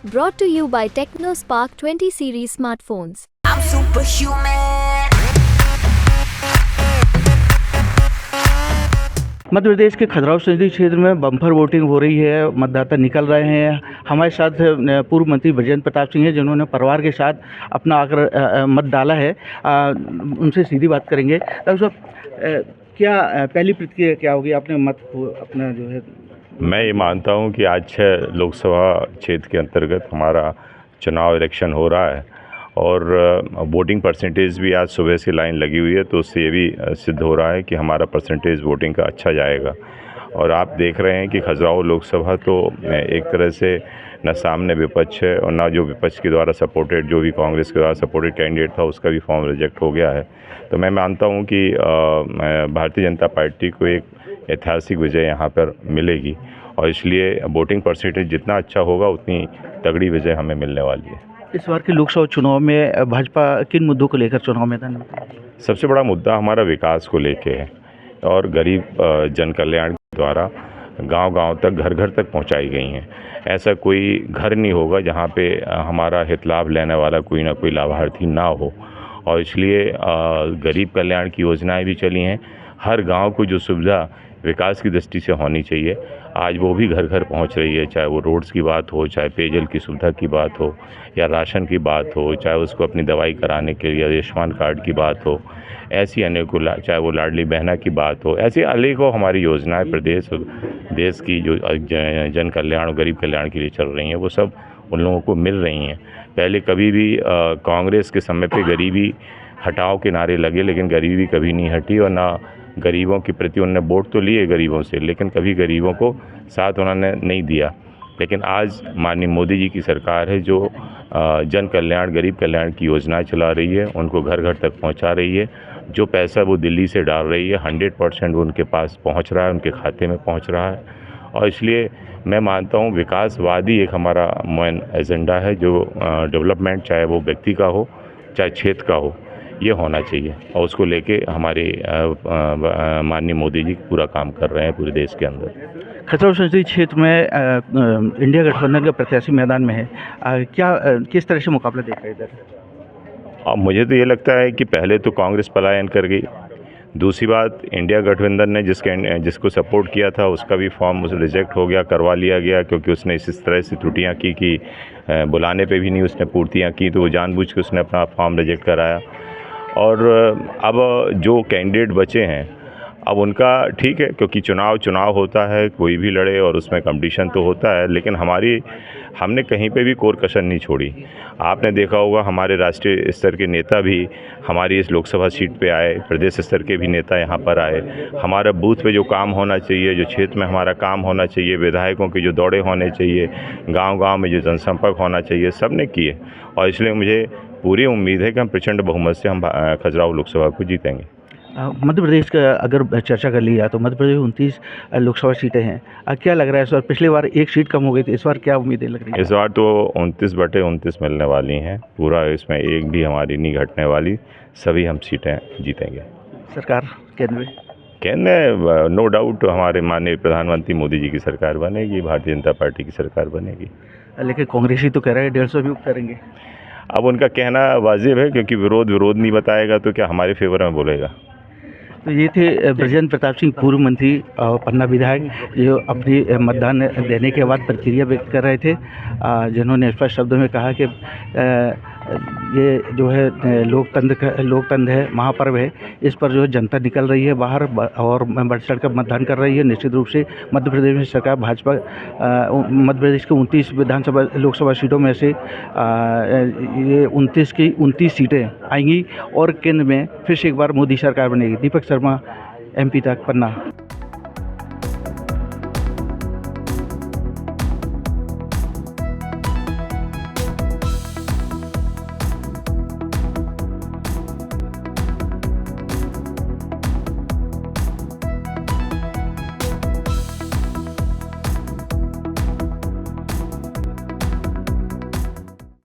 Brought to you by TechnoSpark 20 series smartphones. I'm superhuman. Madhya Pradesh के खजुराहो संसदीय क्षेत्र में बम्पर वोटिंग हो रही है। मतदाता निकल रहे हैं। हमारे साथ पूर्व मंत्री बृजेंद्र प्रताप सिंह हैं, जिन्होंने परिवार के साथ अपना आकर मत डाला है। उनसे सीधी बात करेंगे। डॉक्टर साहब, क्या पहली प्रतिक्रिया क्या होगी? आपने मत को अपना जो है, मैं ये मानता हूँ कि आज 6 लोकसभा क्षेत्र के अंतर्गत हमारा चुनाव इलेक्शन हो रहा है और वोटिंग परसेंटेज भी आज सुबह से लाइन लगी हुई है, तो उससे ये भी सिद्ध हो रहा है कि हमारा परसेंटेज वोटिंग का अच्छा जाएगा। और आप देख रहे हैं कि खजुराहो लोकसभा तो एक तरह से न सामने विपक्ष है और न जो विपक्ष के द्वारा सपोर्टेड, जो भी कांग्रेस के द्वारा सपोर्टेड कैंडिडेट था उसका भी फॉर्म रिजेक्ट हो गया है। तो मैं मानता हूँ कि भारतीय जनता पार्टी को एक ऐतिहासिक विजय यहाँ पर मिलेगी और इसलिए वोटिंग परसेंटेज जितना अच्छा होगा उतनी तगड़ी विजय हमें मिलने वाली है। इस बार के लोकसभा चुनाव में भाजपा किन मुद्दों को लेकर चुनाव मैदान में? सबसे बड़ा मुद्दा हमारा विकास को लेके है और गरीब जन कल्याण के द्वारा गांव-गांव तक, घर-घर तक पहुंचाई गई हैं। ऐसा कोई घर नहीं होगा जहां पे हमारा हित लाभ लेने वाला कोई ना कोई लाभार्थी ना हो और इसलिए गरीब कल्याण की योजनाएं भी चली हैं। हर गांव को जो सुविधा विकास की दृष्टि से होनी चाहिए, आज वो भी घर घर पहुंच रही है। चाहे वो रोड्स की बात हो, चाहे पेयजल की सुविधा की बात हो या राशन की बात हो, चाहे उसको अपनी दवाई कराने के लिए आयुष्मान कार्ड की बात हो, ऐसी अनेकों, चाहे वो लाडली बहना की बात हो, ऐसी अनेकों हमारी योजनाएं देश की जो जन कल्याण और गरीब कल्याण के लिए चल रही हैं, वो सब उन लोगों को मिल रही हैं। पहले कभी भी कांग्रेस के समय पे गरीबी हटाओ के नारे लगे, लेकिन गरीबी कभी नहीं हटी और ना गरीबों के प्रति उन्होंने वोट तो लिए गरीबों से, लेकिन कभी गरीबों को साथ उन्होंने नहीं दिया। लेकिन आज माननीय मोदी जी की सरकार है जो जन कल्याण, गरीब कल्याण की योजनाएं चला रही है, उनको घर घर तक पहुंचा रही है। जो पैसा वो दिल्ली से डाल रही है 100% वो उनके पास पहुंच रहा है, उनके खाते में पहुंच रहा है। और इसलिए मैं मानता हूं विकासवादी एक हमारा मेन एजेंडा है, जो डेवलपमेंट चाहे वो व्यक्ति का हो चाहे क्षेत्र का हो, ये होना चाहिए और उसको लेके हमारे माननीय मोदी जी पूरा काम कर रहे हैं पूरे देश के अंदर। खजुराहो संसदीय क्षेत्र में इंडिया गठबंधन का प्रत्याशी मैदान में है। किस तरह से मुकाबला देख रहे हैं इधर? अब मुझे तो ये लगता है कि पहले तो कांग्रेस पलायन कर गई। दूसरी बात, इंडिया गठबंधन ने जिसको सपोर्ट किया था उसका भी फॉर्म रिजेक्ट हो गया, करवा लिया गया, क्योंकि उसने इस तरह से त्रुटियां की कि बुलाने पे भी नहीं उसने पूर्तियां की, तो वो जानबूझ के उसने अपना फॉर्म रिजेक्ट कराया। और अब जो कैंडिडेट बचे हैं, अब उनका ठीक है, क्योंकि चुनाव होता है, कोई भी लड़े और उसमें कंपटीशन तो होता है, लेकिन हमने कहीं पे भी कोर कसर नहीं छोड़ी। आपने देखा होगा हमारे राष्ट्रीय स्तर के नेता भी हमारी इस लोकसभा सीट पे आए, प्रदेश स्तर के भी नेता यहाँ पर आए। हमारा बूथ पे जो काम होना चाहिए, जो क्षेत्र में हमारा काम होना चाहिए, विधायकों के जो दौरे होने चाहिए, गाँव-गाँव में जो जनसंपर्क होना चाहिए, सब ने किए और इसलिए मुझे पूरी उम्मीद है कि हम प्रचंड बहुमत से हम खजुराहो लोकसभा को जीतेंगे। मध्य प्रदेश का अगर चर्चा कर ली जाए तो मध्य प्रदेश 29 लोकसभा सीटें हैं। क्या लग रहा है इस बार? पिछली बार एक सीट कम हो गई थी, इस बार क्या उम्मीदें लग रही हैं? इस बार तो 29/29 मिलने वाली हैं। पूरा इसमें एक भी हमारी नहीं घटने वाली, सभी हम सीटें जीतेंगे। सरकार केंद्र में नो डाउट हमारे माननीय प्रधानमंत्री मोदी जी की सरकार बनेगी, भारतीय जनता पार्टी की सरकार बनेगी। लेकिन कांग्रेसी तो कह रहे हैं 150 भी करेंगे। अब उनका कहना वाजिब है, क्योंकि विरोध नहीं बताएगा तो क्या हमारे फेवर में बोलेगा। तो ये थे बृजेंद्र प्रताप सिंह, पूर्व मंत्री और पन्ना विधायक, जो अपनी मतदान देने के बाद प्रतिक्रिया व्यक्त कर रहे थे, जिन्होंने स्पष्ट शब्दों में कहा कि ये जो है लोकतंत्र है, महापर्व है, इस पर जो है जनता निकल रही है बाहर और बढ़ चढ़ कर मतदान कर रही है। निश्चित रूप से मध्य प्रदेश में सरकार भाजपा मध्य प्रदेश के 29 लोकसभा सीटों में से ये 29 की 29 सीटें आएंगी और केंद्र में फिर से एक बार मोदी सरकार बनेगी। दीपक शर्मा, MP तक, पन्ना।